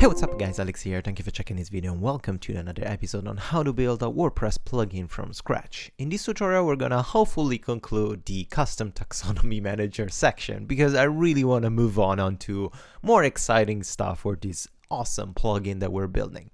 Hey, what's up guys, Alex here. Thank you for checking this video and welcome to another episode on how to build a WordPress plugin from scratch. In this tutorial, we're gonna hopefully conclude the custom taxonomy manager section because I really want to move on to more exciting stuff for this awesome plugin that we're building.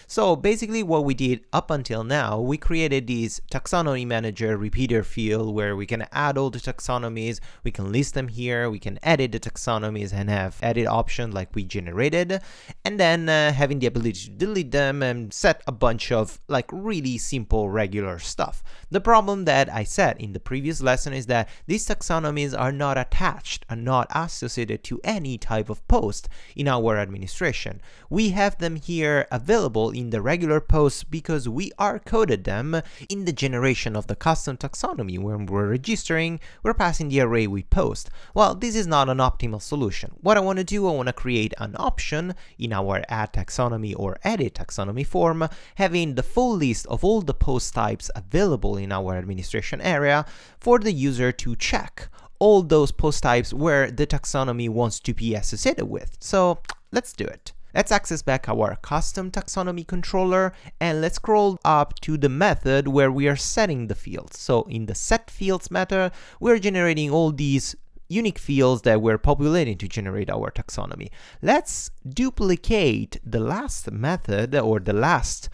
So basically what we did up until now, we created this taxonomy manager repeater field where we can add all the taxonomies, we can list them here, we can edit the taxonomies and have edit option like we generated, and then having the ability to delete them and set a bunch of like really simple regular stuff. The problem that I said in the previous lesson is that these taxonomies are not attached and not associated to any type of post in our administration. We have them here available in the regular posts because we coded them in the generation of the custom taxonomy. When we're registering, we're passing the array we post. Well, this is not an optimal solution. What I want to do, I want to create an option in our add taxonomy or edit taxonomy form, having the full list of all the post types available in our administration area for the user to check all those post types where the taxonomy wants to be associated with. So let's do it. Let's access back our custom taxonomy controller and let's scroll up to the method where we are setting the fields. So in the set fields method, we're generating all these unique fields that we're populating to generate our taxonomy. Let's duplicate the last method or the last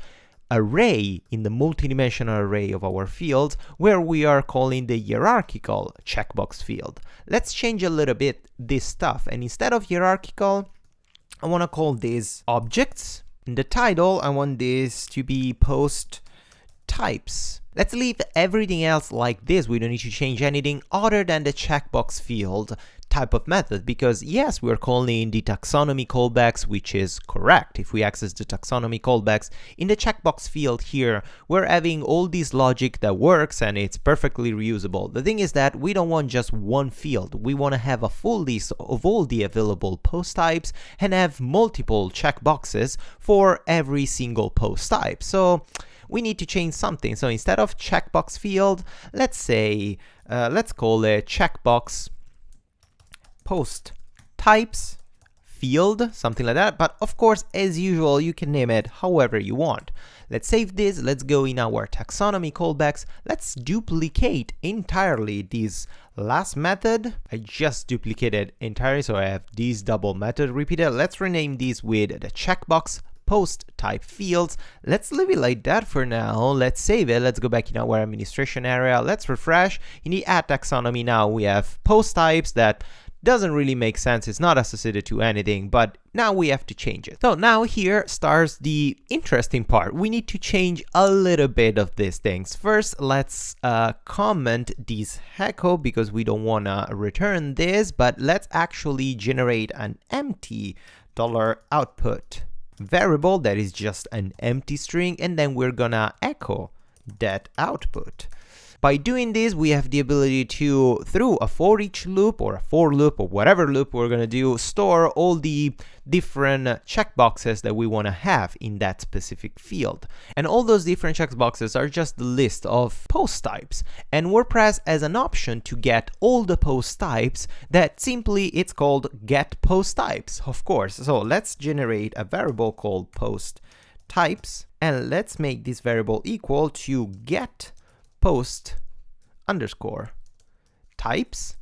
array in the multidimensional array of our fields where we are calling the hierarchical checkbox field. Let's change a little bit this stuff, and instead of hierarchical, I want to call these objects. In the title, I want this to be post types. Let's leave everything else like this. We don't need to change anything other than the checkbox field type of method, because yes, we're calling the taxonomy callbacks, which is correct. If we access the taxonomy callbacks in the checkbox field here, we're having all this logic that works and it's perfectly reusable. The thing is that we don't want just one field. We want to have a full list of all the available post types and have multiple checkboxes for every single post type. So we need to change something. So instead of checkbox field, let's say, let's call it checkbox post types field, something like that. But of course, as usual, you can name it however you want. Let's save this. Let's go in our taxonomy callbacks. Let's duplicate entirely this last method. I just duplicated entirely, so I have this double method repeated. Let's rename this with the checkbox post type fields. Let's leave it like that for now. Let's save it. Let's go back in our administration area. Let's refresh. In the add taxonomy now we have post types that doesn't really make sense. It's not associated to anything, but now we have to change it. So now here starts the interesting part. We need to change a little bit of these things. First, let's comment this echo because we don't want to return this, but let's actually generate an empty $output variable that is just an empty string, and then we're gonna echo that output. By doing this, we have the ability to, through a for each loop or a for loop or whatever loop we're going to do, store all the different checkboxes that we want to have in that specific field. And all those different checkboxes are just the list of post types. And WordPress has an option to get all the post types that simply it's called get post types, of course. So let's generate a variable called post types, and let's make this variable equal to get post underscore types,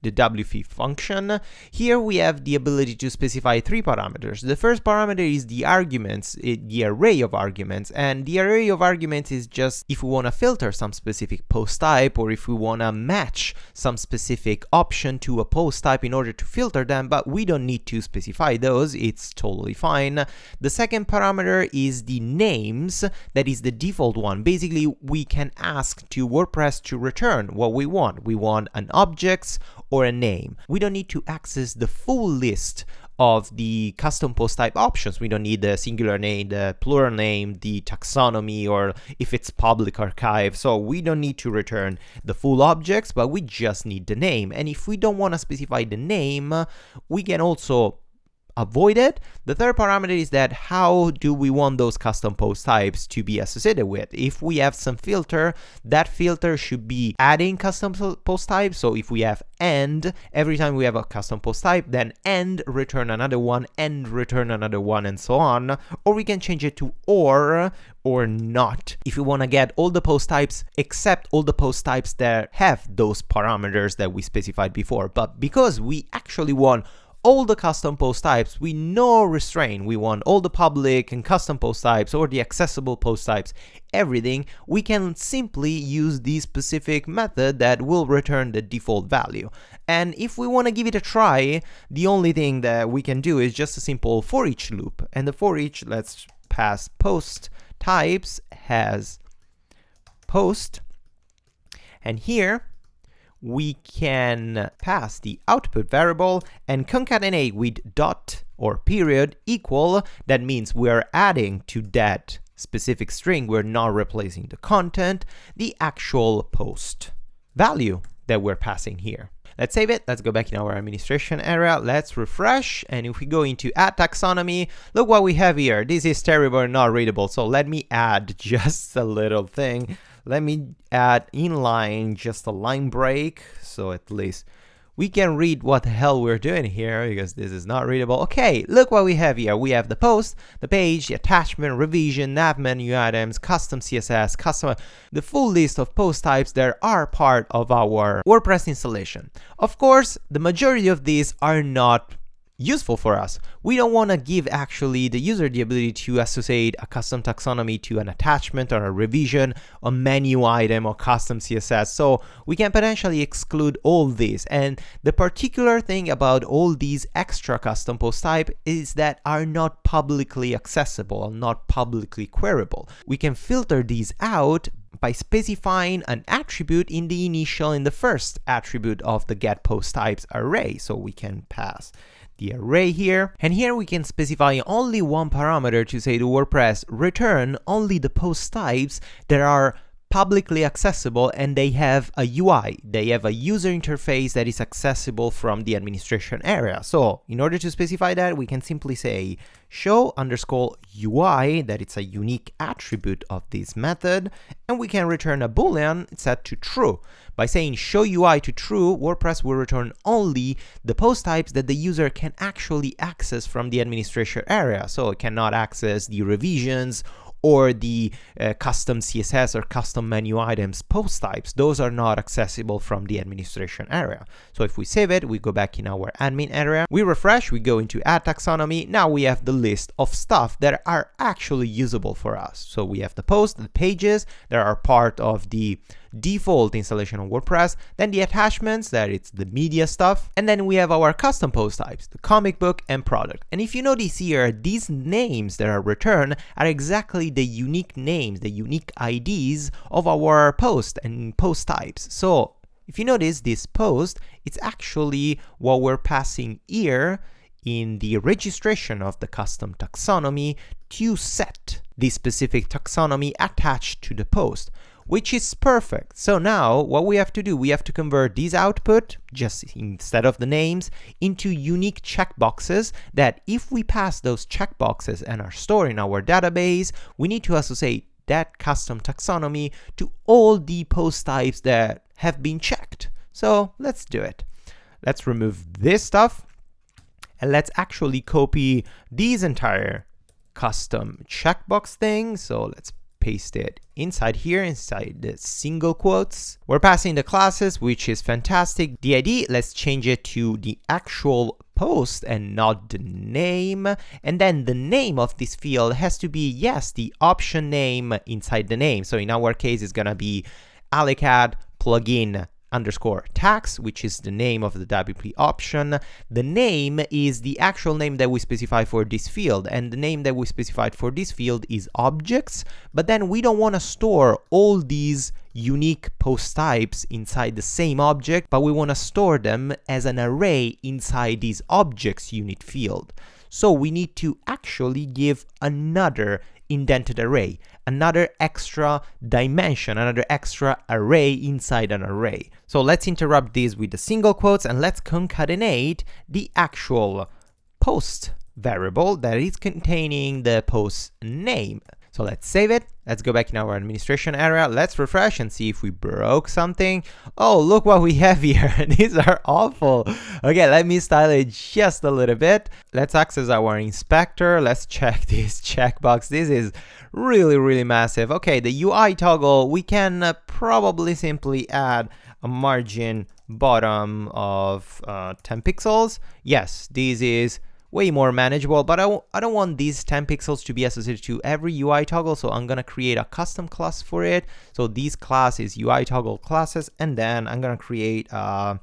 the wf function. Here we have the ability to specify three parameters. The first parameter is the arguments, the array of arguments, and the array of arguments is just if we want to filter some specific post type or if we want to match some specific option to a post type in order to filter them, but we don't need to specify those. It's totally fine. The second parameter is the names. That is the default one. Basically, we can ask to WordPress to return what we want. We want an objects or a name. We don't need to access the full list of the custom post type options. We don't need the singular name, the plural name, the taxonomy, or if it's public archive. So we don't need to return the full objects, but we just need the name. And if we don't want to specify the name, we can also avoided. The third parameter is that how do we want those custom post types to be associated with. If we have some filter, that filter should be adding custom post types. So if we have end, every time we have a custom post type, then end return another one, end return another one, and so on. Or we can change it to or not, if you want to get all the post types except all the post types that have those parameters that we specified before. But because we actually want all the custom post types, we no restraint, we want all the public and custom post types or the accessible post types, everything, we can simply use this specific method that will return the default value. And if we want to give it a try, the only thing that we can do is just a simple for each loop. And the for each, let's pass post types has post, and here we can pass the output variable and concatenate with dot or period equal. That means we're adding to that specific string, we're not replacing the content, the actual post value that we're passing here. Let's save it. Let's go back in our administration area. Let's refresh. And if we go into add taxonomy, look what we have here. This is terrible and not readable. So let me add just a little thing. Let me add inline, just a line break. So at least we can read what the hell we're doing here, because this is not readable. Okay, look what we have here. We have the post, the page, the attachment, revision, nav menu items, custom CSS, custom, the full list of post types that are part of our WordPress installation. Of course, the majority of these are not useful for us. We don't want to give actually the user the ability to associate a custom taxonomy to an attachment or a revision, a menu item, or custom CSS. So we can potentially exclude all these. And the particular thing about all these extra custom post type is that are not publicly accessible, or not publicly queryable. We can filter these out by specifying an attribute in the first attribute of the get post types array. So we can pass the array here, and here we can specify only one parameter to say to WordPress, return only the post types that are publicly accessible and they have a UI, they have a user interface that is accessible from the administration area. So in order to specify that, we can simply say show underscore UI, that it's a unique attribute of this method, and we can return a boolean set to true. By saying show UI to true, WordPress will return only the post types that the user can actually access from the administration area. So it cannot access the revisions or the custom CSS or custom menu items post types. Those are not accessible from the administration area. So if we save it, we go back in our admin area, we refresh, we go into add taxonomy. Now we have the list of stuff that are actually usable for us. So we have the post, the pages that are part of the default installation on WordPress, then the attachments, that it's the media stuff, and then we have our custom post types, the comic book and product. And if you notice here, these names that are returned are exactly the unique names, the unique IDs of our post and post types. So if you notice this post, it's actually what we're passing here in the registration of the custom taxonomy to set the specific taxonomy attached to the post, which is perfect. So now what we have to do, we have to convert these output, just instead of the names, into unique checkboxes that if we pass those checkboxes and are stored in our database, we need to associate that custom taxonomy to all the post types that have been checked. So let's do it. Let's remove this stuff and let's actually copy these entire custom checkbox thing. So let's paste it inside here, inside the single quotes. We're passing the classes, which is fantastic. The ID, let's change it to the actual post and not the name. And then the name of this field has to be, yes, the option name inside the name. So in our case, it's gonna be AliCAD plugin underscore tax, which is the name of the WP option. The name is the actual name that we specify for this field, and the name that we specified for this field is objects, but then we don't want to store all these unique post types inside the same object, but we want to store them as an array inside these objects unit field. So we need to actually give another indented array, another extra dimension, another extra array inside an array. So let's interrupt this with the single quotes and let's concatenate the actual post variable that is containing the post name. So let's save it. Let's go back in our administration area. Let's refresh and see if we broke something. Oh, look what we have here. These are awful. Okay, let me style it just a little bit. Let's access our inspector. Let's check this checkbox. This is really, really massive. Okay, the UI toggle, we can probably simply add a margin bottom of 10 pixels. Yes, this is way more manageable, but I don't want these 10 pixels to be associated to every UI toggle, so I'm gonna create a custom class for it. So this class is UI toggle classes, and then I'm gonna create a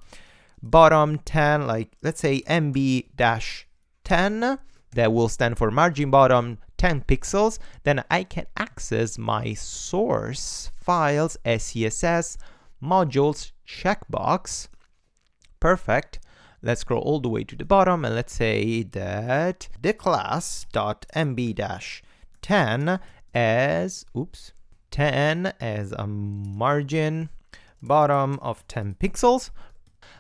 bottom 10, like let's say MB-10, that will stand for margin bottom 10 pixels. Then I can access my source files, SCSS, modules, checkbox. Perfect. Let's scroll all the way to the bottom, and let's say that the class.mb-10 as 10 as a margin bottom of 10 pixels.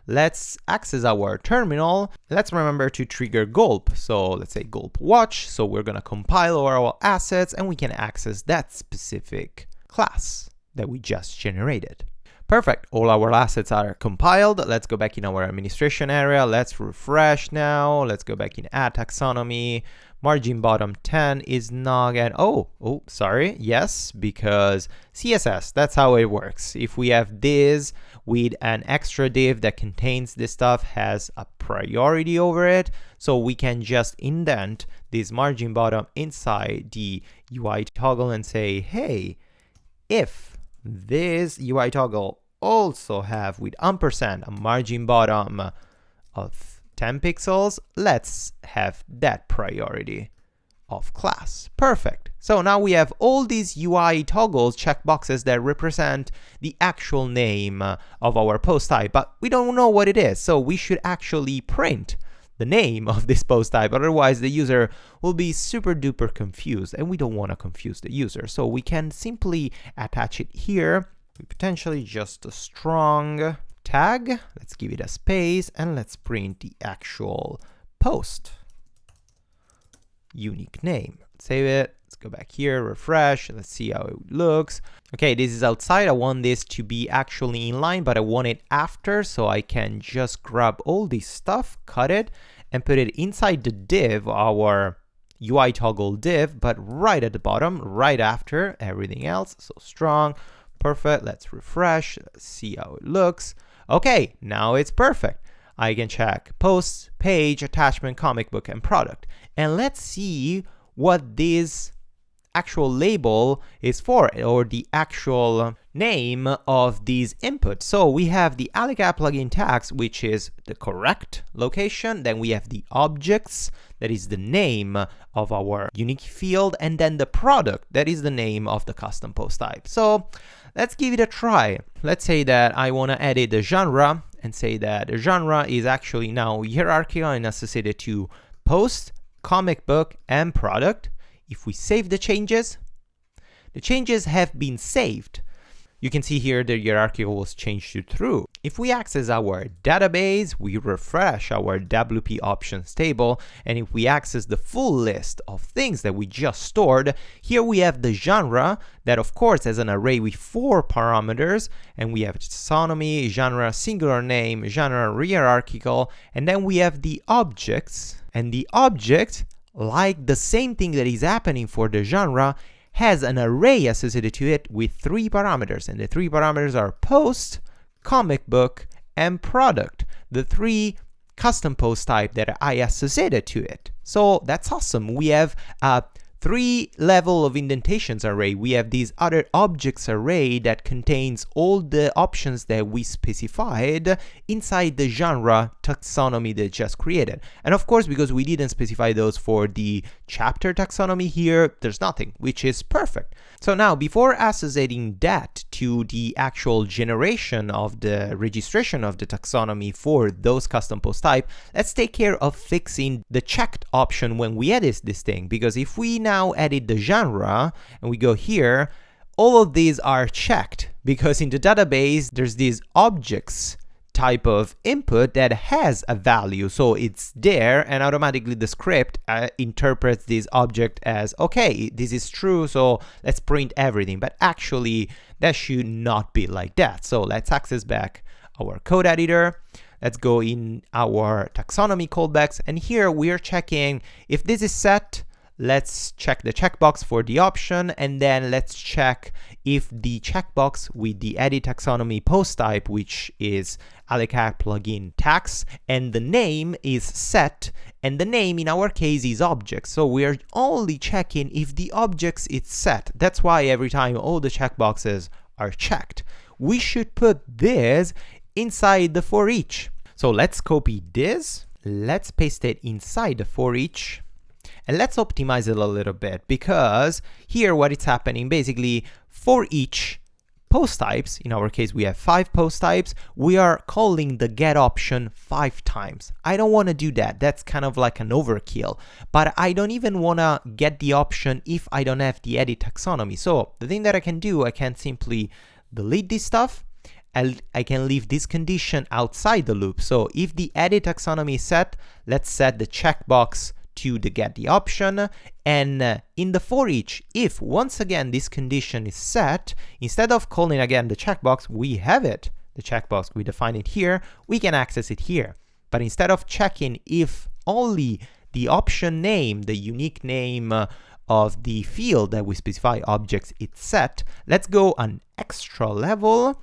Let's access our terminal. Let's remember to trigger gulp. So let's say gulp watch. So we're gonna compile our assets, and we can access that specific class that we just generated. Perfect, all our assets are compiled. Let's go back in our administration area. Let's refresh now. Let's go back in add taxonomy. Margin bottom 10 is not again. Oh, sorry. Yes, because CSS, that's how it works. If we have this with an extra div that contains this stuff, has a priority over it. So we can just indent this margin bottom inside the UI toggle and say, hey, if this UI toggle also have with ampersand a margin bottom of 10 pixels, let's have that priority of class. Perfect. So now we have all these UI toggles, checkboxes that represent the actual name of our post type, but we don't know what it is. So we should actually print the name of this post type, otherwise the user will be super duper confused, and we don't want to confuse the user. So we can simply attach it here with potentially just a strong tag. Let's give it a space, and let's print the actual post unique name. Save it. Let's go back here, refresh, let's see how it looks. Okay, this is outside. I want this to be actually inline, but I want it after, so I can just grab all this stuff, cut it, and put it inside the div, our UI toggle div, but right at the bottom, right after everything else. So strong, perfect. Let's refresh, let's see how it looks. Okay, now it's perfect. I can check post, page, attachment, comic book, and product. And let's see what this actual label is for, or the actual name of these inputs. So we have the AliCap plugin tags, which is the correct location. Then we have the objects, that is the name of our unique field, and then the product, that is the name of the custom post type. So let's give it a try. Let's say that I want to edit the genre and say that the genre is actually now hierarchical and associated to post, comic book, and product. If we save the changes have been saved. You can see here the hierarchical was changed to true. If we access our database, we refresh our WP options table, and if we access the full list of things that we just stored, here we have the genre that of course has an array with 4 parameters, and we have taxonomy, genre, singular name, genre, hierarchical, and then we have the objects, and the object, like the same thing that is happening for the genre, has an array associated to it with 3 parameters, and the 3 parameters are post, comic book, and product, the 3 custom post type that I associated to it. So that's awesome. We have a 3 level of indentations array. We have this other objects array that contains all the options that we specified inside the genre taxonomy that just created. And of course, because we didn't specify those for the chapter taxonomy here, there's nothing, which is perfect. So now, before associating that to the actual generation of the registration of the taxonomy for those custom post type, let's take care of fixing the checked option when we edit this thing. Because if we now edit the genre and we go here, all of these are checked because in the database there's these objects type of input that has a value. So it's there, and automatically the script interprets this object as, okay, this is true, so let's print everything. But actually, that should not be like that. So let's access back our code editor. Let's go in our taxonomy callbacks, and here we are checking if this is set. Let's check the checkbox for the option, and then let's check if the checkbox with the edit taxonomy post type, which is Alicat plugin tax, and the name is set, and the name in our case is objects. So we're only checking if the objects is set. That's why every time all the checkboxes are checked, we should put this inside the for each. So let's copy this, let's paste it inside the for each, and let's optimize it a little bit, because here what is happening, basically for each post types, in our case we have 5 post types, we are calling the get option 5 times. I don't want to do that. That's kind of like an overkill, but I don't even want to get the option if I don't have the edit taxonomy. So the thing that I can do, I can simply delete this stuff, and I can leave this condition outside the loop. So if the edit taxonomy is set, let's set the checkbox to the get the option, and in the for each, if once again this condition is set, instead of calling again the checkbox, we have it, the checkbox, we define it here, we can access it here. But instead of checking if only the option name, the unique name of the field that we specify objects is set, let's go an extra level,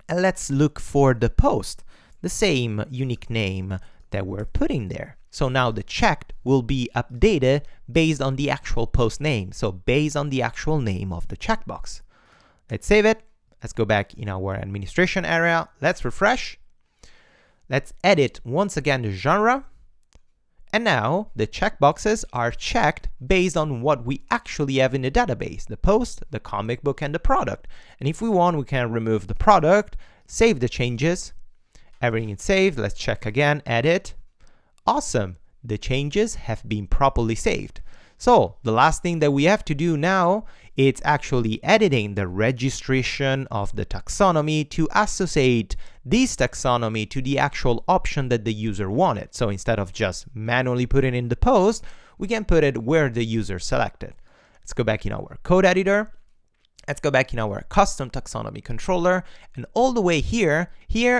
and let's look for the post, the same unique name that we're putting there. So now the checked will be updated based on the actual post name, so based on the actual name of the checkbox. Let's save it. Let's go back in our administration area. Let's refresh. Let's edit once again the genre. And now the checkboxes are checked based on what we actually have in the database, the post, the comic book, and the product. And if we want, we can remove the product, save the changes. Everything is saved. Let's check again, edit. Awesome, the changes have been properly saved. So the last thing that we have to do now is actually editing the registration of the taxonomy to associate this taxonomy to the actual option that the user wanted. So instead of just manually putting in the post, we can put it where the user selected. Let's go back in our code editor. Let's go back in our custom taxonomy controller, and all the way here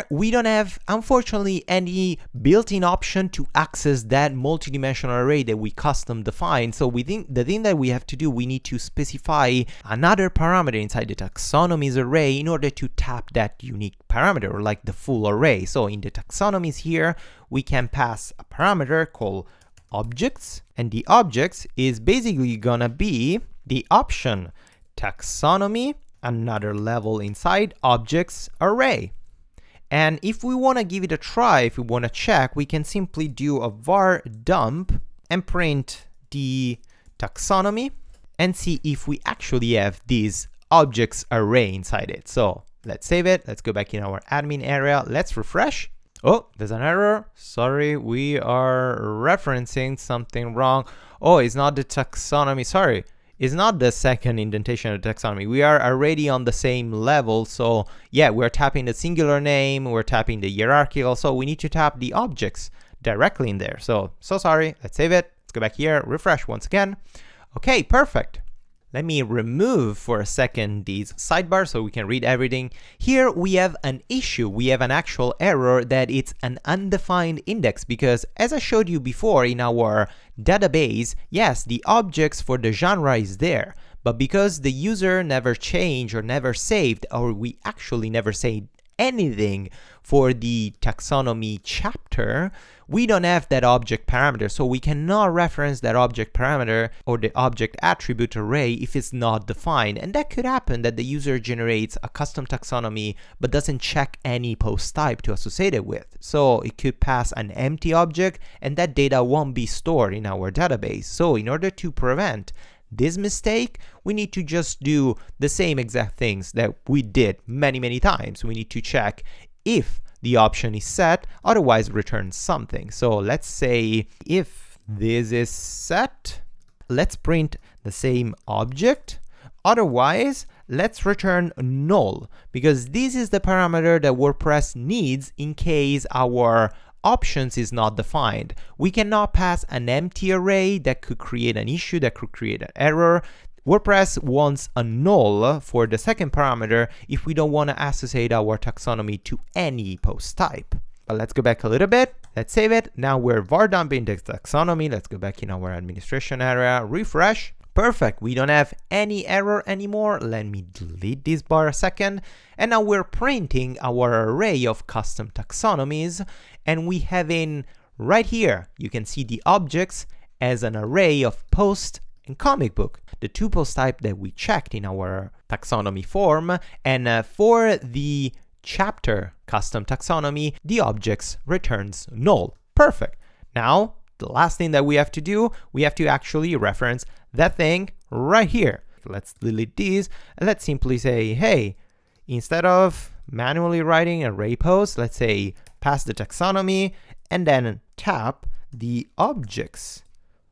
we don't have, unfortunately, any built-in option to access that multidimensional array that we custom defined. So the thing that we have to do, we need to specify another parameter inside the taxonomies array in order to tap that unique parameter, or like the full array. So in the taxonomies here, we can pass a parameter called objects, and the objects is basically gonna be the option taxonomy, another level inside objects array. And if we want to give it a try, if we want to check, we can simply do a var dump and print the taxonomy and see if we actually have this objects array inside it. So let's save it. Let's go back in our admin area. Let's refresh. Oh, there's an error. Sorry, we are referencing something wrong. Oh, it's not the taxonomy. Sorry. Is not the second indentation of the taxonomy. We are already on the same level. So yeah, we're tapping the singular name, we're tapping the hierarchical, so we need to tap the objects directly in there. So sorry, let's save it. Let's go back here, refresh once again. Okay, perfect. Let me remove for a second these sidebars so we can read everything. Here we have an issue. We have an actual error that it's an undefined index, because as I showed you before in our database, yes, the objects for the genre is there, but because the user never changed or never saved, or we actually never saved anything for the taxonomy chapter, we don't have that object parameter, so we cannot reference that object parameter or the object attribute array if it's not defined. And that could happen that the user generates a custom taxonomy but doesn't check any post type to associate it with. So it could pass an empty object and that data won't be stored in our database. So in order to prevent this mistake, we need to just do the same exact things that we did many times. We need to check if the option is set, otherwise return something. So let's say if this is set, let's print the same object. Otherwise, let's return null, because this is the parameter that WordPress needs in case our options is not defined. We cannot pass an empty array that could create an issue, that could create an error. WordPress wants a null for the second parameter if we don't want to associate our taxonomy to any post type. But let's go back a little bit. Let's save it. Now we're var dump index taxonomy. Let's go back in our administration area, refresh. Perfect. We don't have any error anymore. Let me delete this bar a second. And now we're printing our array of custom taxonomies. And we have in right here, you can see the objects as an array of post and comic book, the two post type that we checked in our taxonomy form. And for the chapter custom taxonomy, the objects returns null. Perfect. Now, the last thing that we have to do, we have to actually reference that thing right here. Let's delete these and let's simply say, hey, instead of manually writing array post, let's say pass the taxonomy and then tap the objects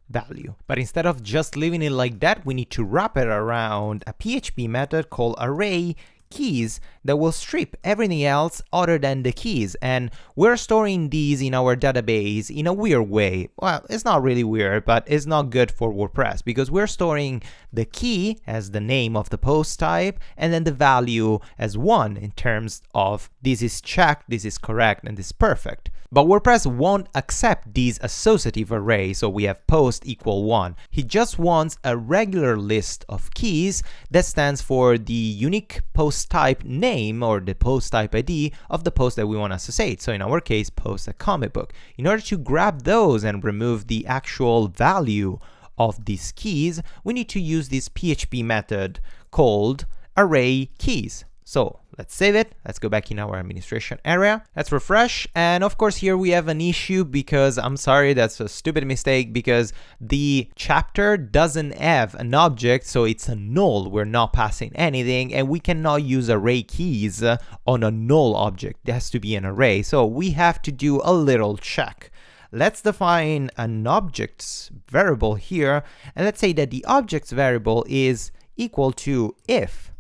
value. But instead of just leaving it like that, we need to wrap it around a PHP method called array keys that will strip everything else other than the keys. And we're storing these in our database in a weird way. Well, it's not really weird, but it's not good for WordPress because we're storing the key as the name of the post type and then the value as 1 in terms of this is checked, this is correct, and this is perfect. But WordPress won't accept these associative arrays, so we have post equal 1. He just wants a regular list of keys that stands for the unique post type name or the post type ID of the post that we want to associate. So in our case, post a comic book. In order to grab those and remove the actual value of these keys, we need to use this PHP method called array keys. So let's save it. Let's go back in our administration area. Let's refresh. And of course, here we have an issue because I'm sorry, that's a stupid mistake because the chapter doesn't have an object. So it's a null. We're not passing anything and we cannot use array keys on a null object. It has to be an array. So we have to do a little check. Let's define an objects variable here. And let's say that the objects variable is equal to if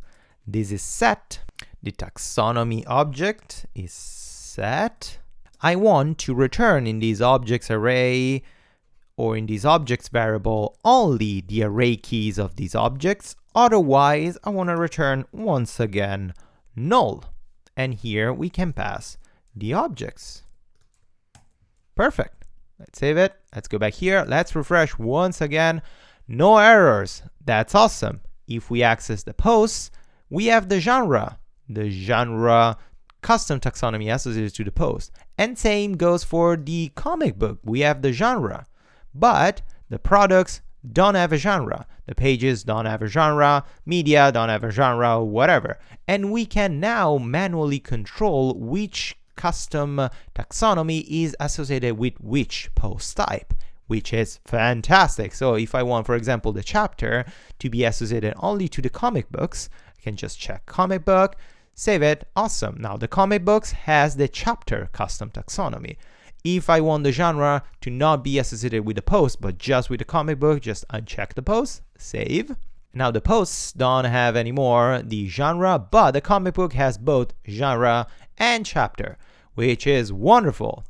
this is set, the taxonomy object is set. I want to return in this objects array or in this objects variable only the array keys of these objects. Otherwise, I want to return once again null. And here we can pass the objects. Perfect. Let's save it. Let's go back here. Let's refresh once again. No errors. That's awesome. If we access the posts, we have the genre custom taxonomy associated to the post. And same goes for the comic book. We have the genre, but the products don't have a genre. The pages don't have a genre, media don't have a genre, whatever. And we can now manually control which custom taxonomy is associated with which post type, which is fantastic. So if I want, for example, the chapter to be associated only to the comic books, I can just check comic book, save it, awesome. Now the comic books has the chapter custom taxonomy. If I want the genre to not be associated with the post, but just with the comic book, just uncheck the post, save. Now the posts don't have anymore the genre, but the comic book has both genre and chapter, which is wonderful.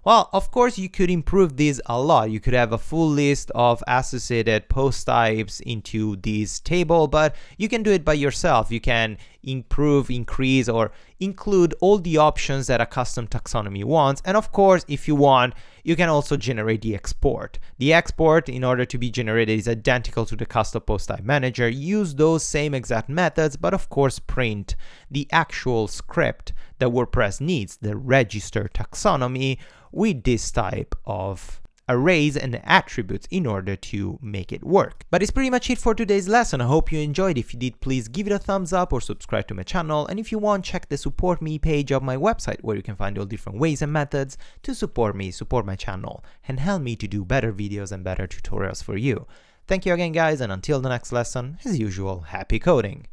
Well, of course, you could improve this a lot. You could have a full list of associated post types into this table, but you can do it by yourself. You can improve, increase, or include all the options that a custom taxonomy wants. And of course, if you want, you can also generate the export. The export, in order to be generated, is identical to the custom post type manager. Use those same exact methods, but of course, print the actual script that WordPress needs, the register taxonomy, with this type of arrays and attributes in order to make it work. But it's pretty much it for today's lesson. I hope you enjoyed. If you did, please give it a thumbs up or subscribe to my channel. And if you want, check the support me page of my website where you can find all different ways and methods to support me, support my channel, and help me to do better videos and better tutorials for you. Thank you again, guys, and until the next lesson, as usual, happy coding!